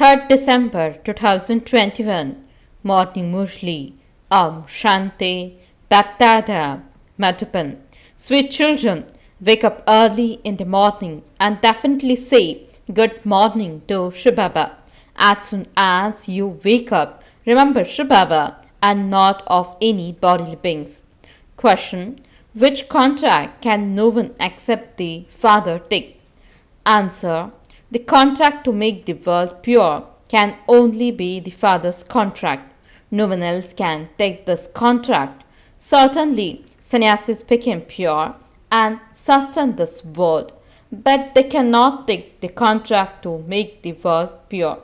3rd December 2021. Morning Murli. Om Shanti. BapDada. Madhuban. Sweet children, wake up early in the morning and definitely say good morning to shivbaba. As soon as you wake up, remember shivbaba and not of any bodily beings. Question: which contract can no one except the Father take? Answer: the contract to make the world pure can only be the Father's contract. No one else can take this contract. Certainly, sannyasis became pure and sustain this world, but they cannot take the contract to make the world pure.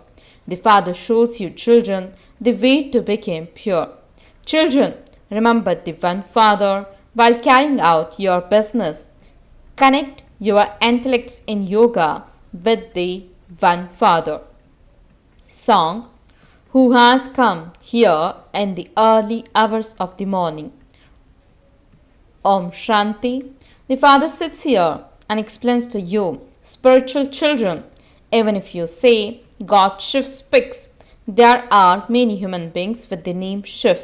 The Father shows you, children, the way to become pure. Children, remember the one Father while carrying out your business. Connect your intellects in yoga with the one Father. Song: who has come here in the early hours of the morning. Om Shanti. The Father sits here and explains to you, spiritual children. Even if you say God Shiv speaks, there are many human beings with the name Shiv.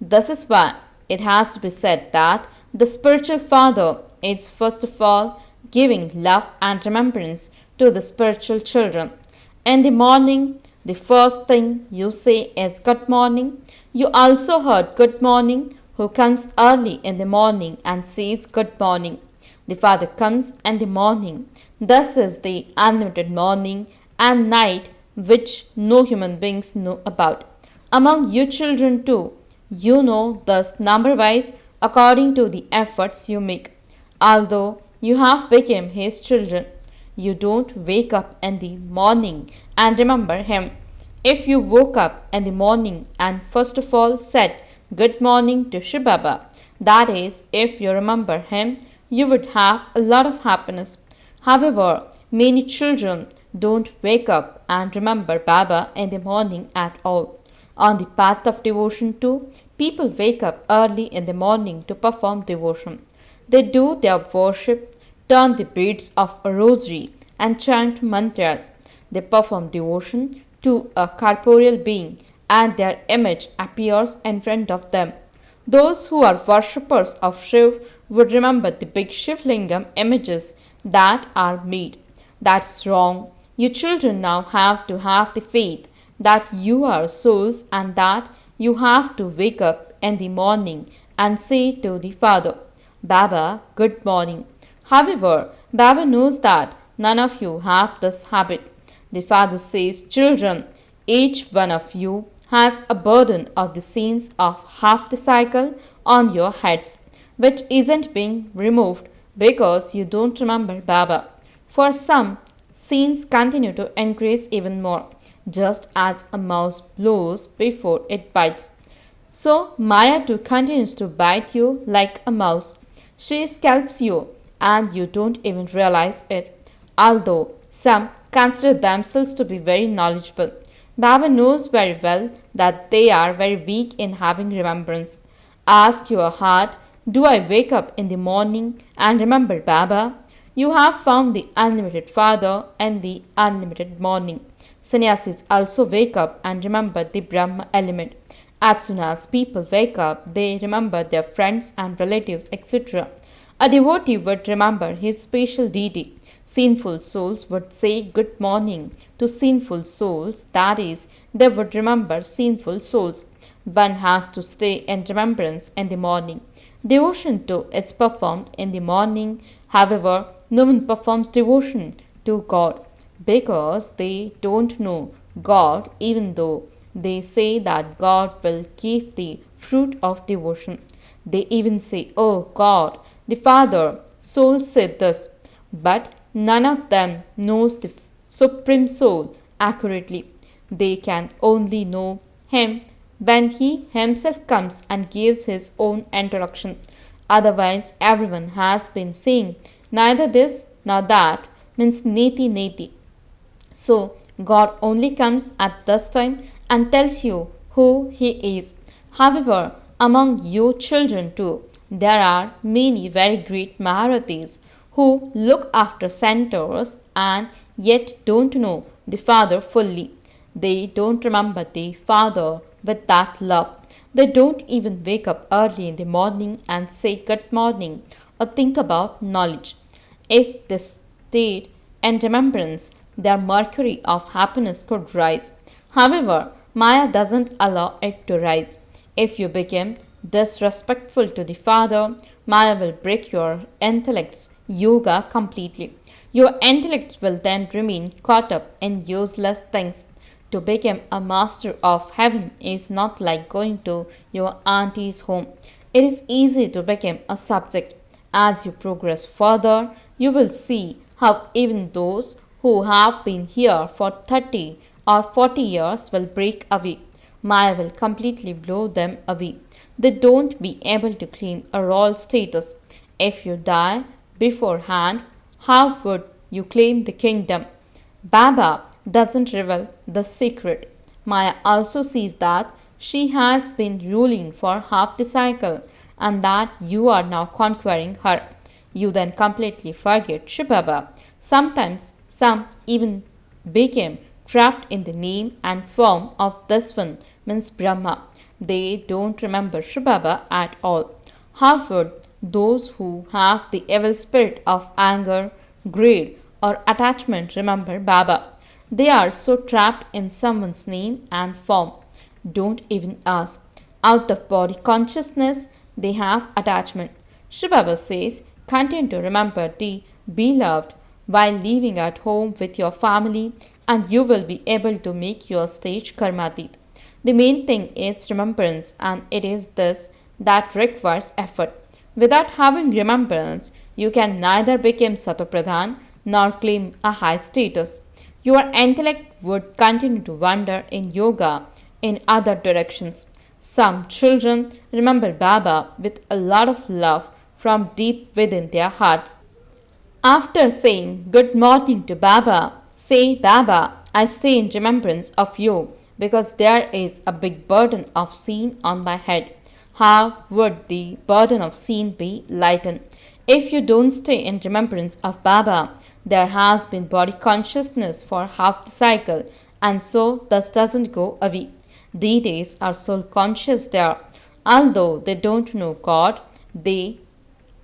This is why it has to be said that the spiritual Father is first of all giving love and remembrance to the spiritual children. In the morning, the first thing you say is good morning. You also heard good morning, who comes early in the morning and says good morning. The Father comes in the morning. Thus is the unlimited morning and night which no human beings know about. Among you children too, you know thus number-wise according to the efforts you make. Although you have become His children, you don't wake up in the morning and remember Him. If you woke up in the morning and first of all said good morning to shivbaba, that is, if you remember Him, you would have a lot of happiness. However, many children don't wake up and remember Baba in the morning at all. On the path of devotion too, people wake up early in the morning to perform devotion. They do their worship, turn the beads of a rosary and chant mantras. They perform devotion to a corporeal being and their image appears in front of them. Those who are worshippers of Shiv would remember the big Shivlingam images that are made. That is wrong. You children now have to have the faith that you are souls and that you have to wake up in the morning and say to the Father, Baba, good morning. However, Baba knows that none of you have this habit. The Father says, children, each one of you has a burden of the sins of half the cycle on your heads, which isn't being removed because you don't remember Baba. For some, sins continue to increase even more, just as a mouse blows before it bites. So Maya too continues to bite you like a mouse. She scalps you and you don't even realize it. Although some consider themselves to be very knowledgeable, Baba knows very well that they are very weak in having remembrance. Ask your heart, do I wake up in the morning and remember Baba? You have found the unlimited Father and the unlimited morning. Sannyasis also wake up and remember the Brahma element. As soon as people wake up, they remember their friends and relatives, etc. A devotee would remember his special deity. Sinful souls would say good morning to sinful souls, that is, they would remember sinful souls. One has to stay in remembrance in the morning. Devotion too is performed in the morning. However, no one performs devotion to God because they don't know God, even though they say that God will give the fruit of devotion. They even say, oh God, the Father, soul said this, but none of them knows the Supreme Soul accurately. They can only know Him when He Himself comes and gives His own introduction. Otherwise, everyone has been saying neither this nor that, means neti neti. So, God only comes at this time and tells you who He is. However, among you children too, there are many very great Maharathis who look after centers and yet don't know the Father fully. They don't remember the father with that love. They don't even wake up early in the morning and say good morning or think about knowledge. If they stayed in remembrance, their mercury of happiness could rise. However, Maya doesn't allow it to rise. If you become disrespectful to the father, Maya will break your intellect's yoga completely. Your intellect will then remain caught up in useless things. To become a master of heaven is not like going to your auntie's home. It is easy to become a subject. As you progress further, you will see how even those who have been here for 30 or 40 years will break away. Maya will completely blow them away. They don't be able to claim a royal status. If you die beforehand, how would you claim the kingdom? Baba doesn't reveal the secret. Maya also sees that she has been ruling for half the cycle and that you are now conquering her. You then completely forget shivbaba. Sometimes some even became trapped in the name and form of this one, means Brahma. They don't remember shivbaba at all. How would those who have the evil spirit of anger, greed, or attachment remember Baba? They are so trapped in someone's name and form. Don't even ask. Out of body consciousness, they have attachment. Shivbaba says, continue to remember the beloved while living at home with your family, and you will be able to make your stage karmatit. The main thing is remembrance, and it is this that requires effort. Without having remembrance, you can neither become Satopradhan nor claim a high status. Your intellect would continue to wander in yoga in other directions. Some children remember Baba with a lot of love from deep within their hearts. After saying good morning to Baba, say, Baba, I stay in remembrance of you because there is a big burden of sin on my head. How would the burden of sin be lightened? If you don't stay in remembrance of Baba, there has been body consciousness for half the cycle, and so thus doesn't go away. Deities are soul conscious there. Although they don't know God, they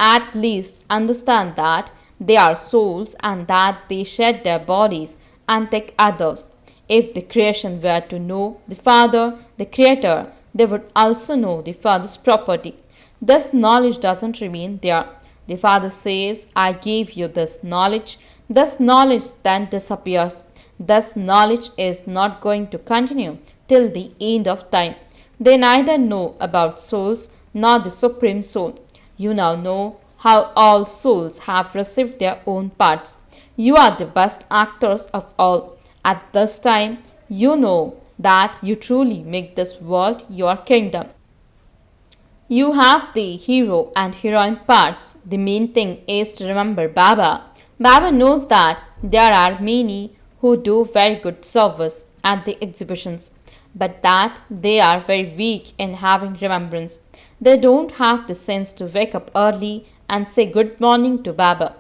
at least understand that they are souls and that they shed their bodies and take others. If the creation were to know the Father, the Creator, they would also know the Father's property. This knowledge doesn't remain there. The Father says, I gave you this knowledge. This knowledge then disappears. This knowledge is not going to continue till the end of time. They neither know about souls nor the Supreme Soul. You now know how all souls have received their own parts. You are the best actors of all. At this time, you know that you truly make this world your kingdom. You have the hero and heroine parts. The main thing is to remember Baba. Baba knows that there are many who do very good service at the exhibitions, but that they are very weak in having remembrance. They don't have the sense to wake up early and say good morning to Baba.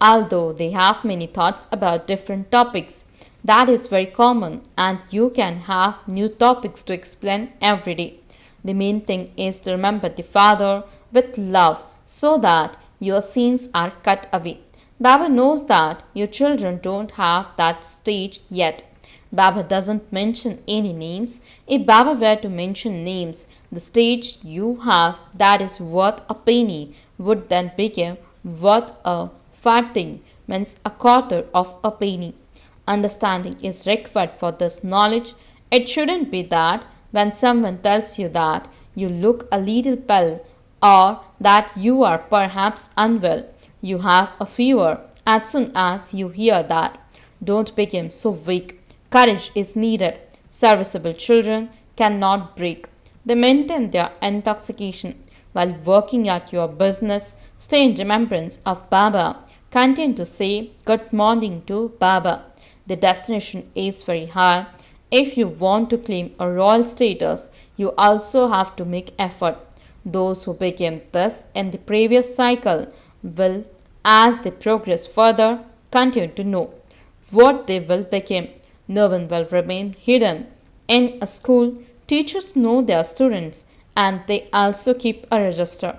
Although they have many thoughts about different topics, that is very common, and you can have new topics to explain every day. The main thing is to remember the Father with love so that your sins are cut away. Baba knows that your children don't have that stage yet. Baba doesn't mention any names. If Baba were to mention names, the stage you have that is worth a penny would then become worth a farthing, means a quarter of a penny. Understanding is required for this knowledge. It shouldn't be that when someone tells you that you look a little pale or that you are perhaps unwell, you have a fever. As soon as you hear that, don't become so weak. Courage is needed. Serviceable children cannot break. They maintain their intoxication. While working at your business, stay in remembrance of Baba. Continue to say good morning to Baba. The destination is very high. If you want to claim a royal status, you also have to make effort. Those who became this in the previous cycle will, as they progress further, continue to know what they will become. No one will remain hidden. In a school, teachers know their students and they also keep a register.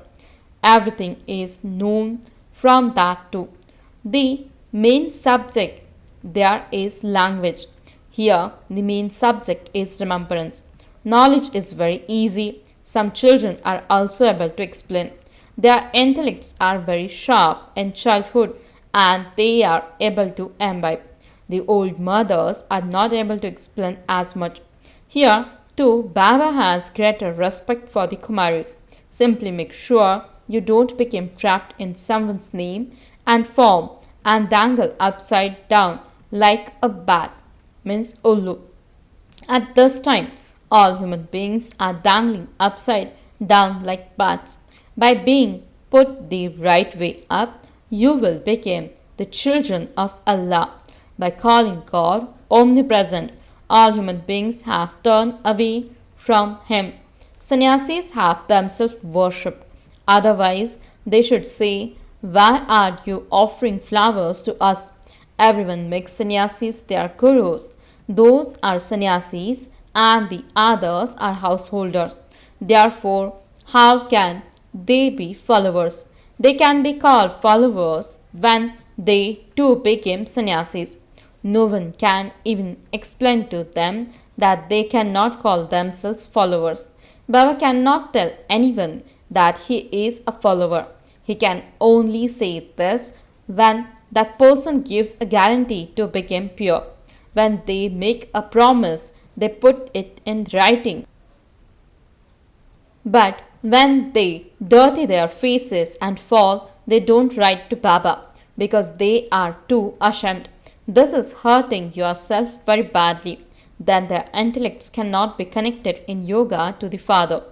Everything is known from that too. The main subject there is language. Here, the main subject is remembrance. Knowledge is very easy. Some children are also able to explain. Their intellects are very sharp in childhood and they are able to imbibe. The old mothers are not able to explain as much. Here, too, Baba has greater respect for the Kumaris. Simply make sure you don't become trapped in someone's name and form and dangle upside down like a bat, means Ullu. At this time, all human beings are dangling upside down like bats. By being put the right way up, you will become the children of Allah. By calling God omnipresent, all human beings have turned away from Him. Sannyasis have themselves worshipped. Otherwise, they should say, why are you offering flowers to us? Everyone makes sannyasis their gurus. Those are sannyasis and the others are householders. Therefore, how can they be followers? They can be called followers when they too became sannyasis. No one can even explain to them that they cannot call themselves followers. Baba cannot tell anyone that he is a follower. He can only say this when that person gives a guarantee to become pure. When they make a promise, they put it in writing. But when they dirty their faces and fall, they don't write to Baba because they are too ashamed. This is hurting yourself very badly. Then their intellects cannot be connected in yoga to the Father.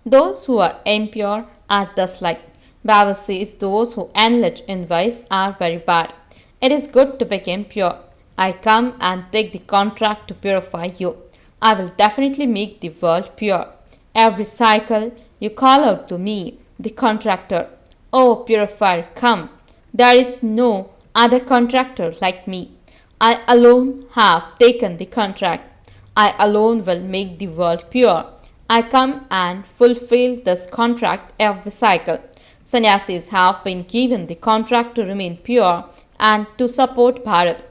Those who are impure are thus like. Baba says those who enlarge in vice are very bad. It is good to become pure. I come and take the contract to purify you. I will definitely make the world pure. Every cycle you call out to me, the contractor. Oh, purifier, come. There is no other contractor like me. I alone have taken the contract. I alone will make the world pure. I come and fulfill this contract every cycle. Sannyasis have been given the contract to remain pure and to support Bharat.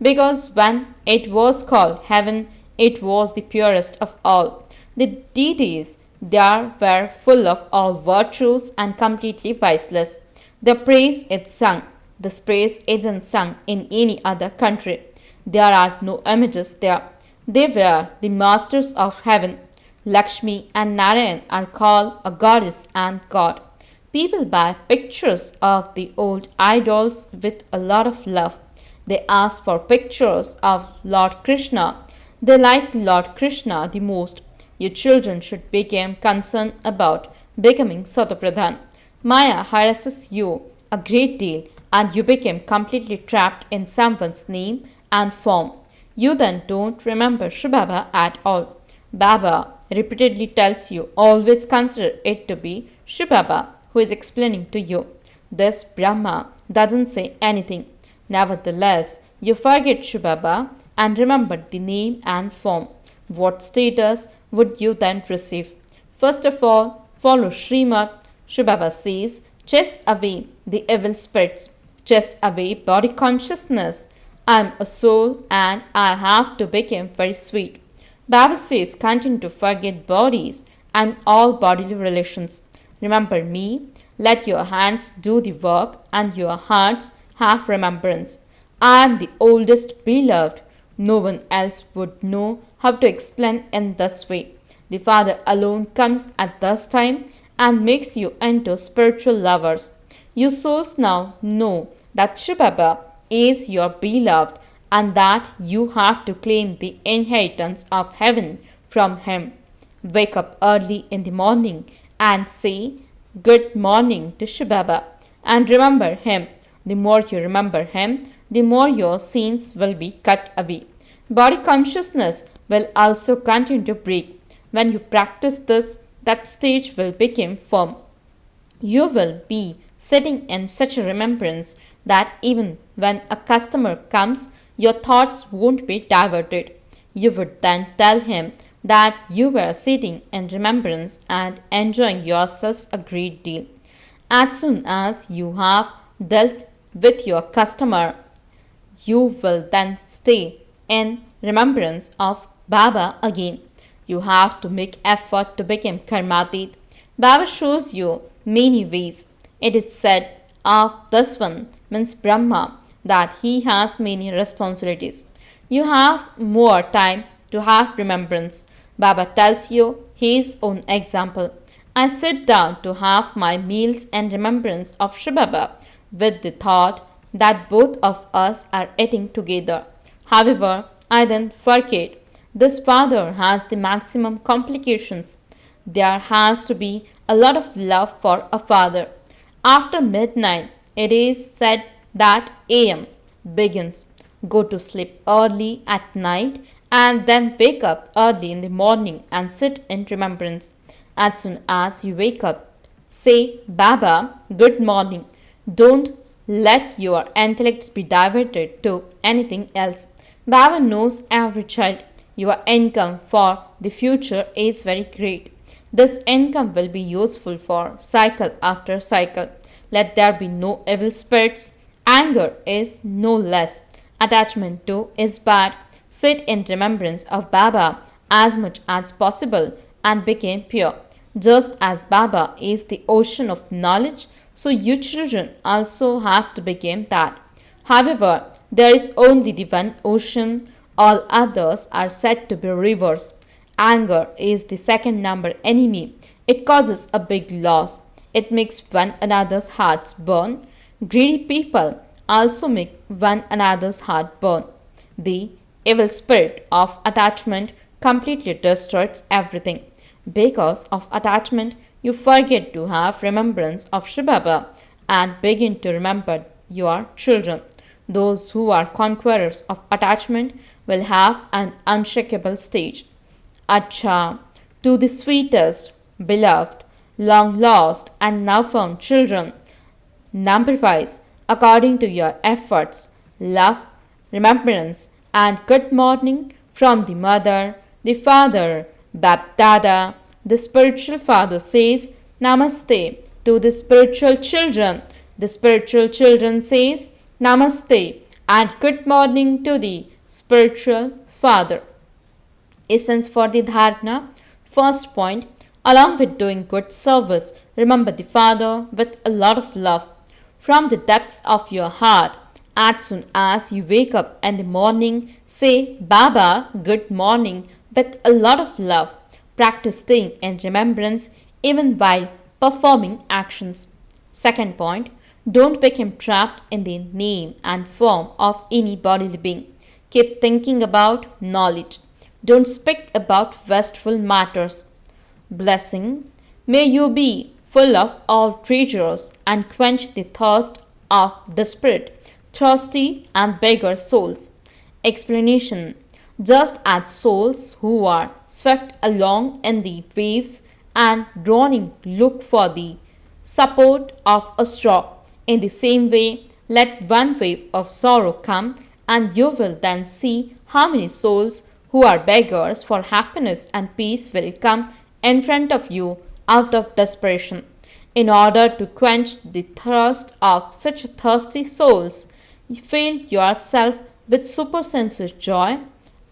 Because when it was called heaven, it was the purest of all. The deities there were full of all virtues and completely viceless. The praise is sung. This praise isn't sung in any other country. There are no images there. They were the masters of heaven. Lakshmi and Narayan are called a goddess and god. People buy pictures of the old idols with a lot of love. They ask for pictures of Lord Krishna. They like Lord Krishna the most. Your children should become concerned about becoming Satapradhan. Maya harasses you a great deal and you become completely trapped in someone's name and form. You then don't remember shivbaba at all. Baba repeatedly tells you always consider it to be shivbaba who is explaining to you. This Brahma doesn't say anything. Nevertheless, you forget shivbaba and remember the name and form. What status would you then receive? First of all, follow Srimad. Shivbaba says, chase away the evil spirits, chase away body consciousness. I am a soul and I have to become very sweet. Baba says, continue to forget bodies and all bodily relations. Remember me, let your hands do the work and your hearts have remembrance. I am the oldest beloved. No one else would know how to explain in this way. The Father alone comes at this time and makes you into spiritual lovers. You souls now know that shivbaba is your beloved and that you have to claim the inheritance of heaven from him. Wake up early in the morning and say good morning to shivbaba and remember him. The more you remember him, the more your sins will be cut away. Body consciousness will also continue to break. When you practice this, that stage will become firm. You will be sitting in such a remembrance that even when a customer comes, your thoughts won't be diverted. You would then tell him that you were sitting in remembrance and enjoying yourselves a great deal. As soon as you have dealt with your customer, you will then stay in remembrance of Baba again. You have to make effort to become karmatit. Baba shows you many ways. It is said of this one, means Brahma, that he has many responsibilities. You have more time to have remembrance. Baba tells you his own example. I sit down to have my meals in remembrance of shivbaba with the thought that both of us are eating together. However, I then forget this father has the maximum complications. There has to be a lot of love for a father. After midnight, it is said that AM begins. Go to sleep early at night and then wake up early in the morning and sit in remembrance. As soon as you wake up, say, Baba, good morning. Don't let your intellects be diverted to anything else. Baba knows every child. Your income for the future is very great. This income will be useful for cycle after cycle. Let there be no evil spirits. Anger is no less. Attachment to is bad. Sit in remembrance of Baba as much as possible and become pure. Just as Baba is the ocean of knowledge, so you children also have to become that. However, there is only the one ocean, all others are said to be rivers. Anger is the second number enemy. It causes a big loss. It makes one another's hearts burn. Greedy people also make one another's heart burn. The evil spirit of attachment completely destroys everything. Because of attachment, you forget to have remembrance of shivbaba and begin to remember your children. Those who are conquerors of attachment will have an unshakable stage. Acha, to the sweetest, beloved, long lost, and now found children, number wise, according to your efforts, love, remembrance, and good morning from the mother, the father, BapDada. The spiritual father says Namaste to the spiritual children. The spiritual children says Namaste and good morning to the spiritual father. Essence for the dharana. First point, along with doing good service, remember the father with a lot of love. From the depths of your heart, as soon as you wake up in the morning, say Baba, good morning with a lot of love. Practice staying in remembrance even while performing actions. Second point, don't become trapped in the name and form of any bodily being. Keep thinking about knowledge. Don't speak about wasteful matters. Blessing, may you be full of all treasures and quench the thirst of desperate, thirsty and beggar souls. Explanation, just as souls who are swept along in the waves and drowning look for the support of a straw, in the same way, let one wave of sorrow come and you will then see how many souls who are beggars for happiness and peace will come in front of you out of desperation. In order to quench the thirst of such thirsty souls, fill yourself with supersensuous joy,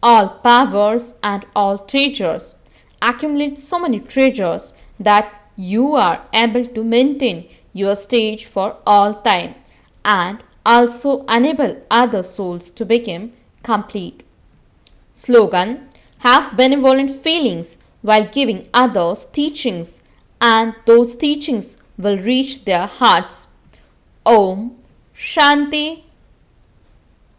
all powers and all treasures. Accumulate so many treasures that you are able to maintain your stage for all time and also enable other souls to become complete. Slogan, have benevolent feelings while giving others teachings and those teachings will reach their hearts. Om Shanti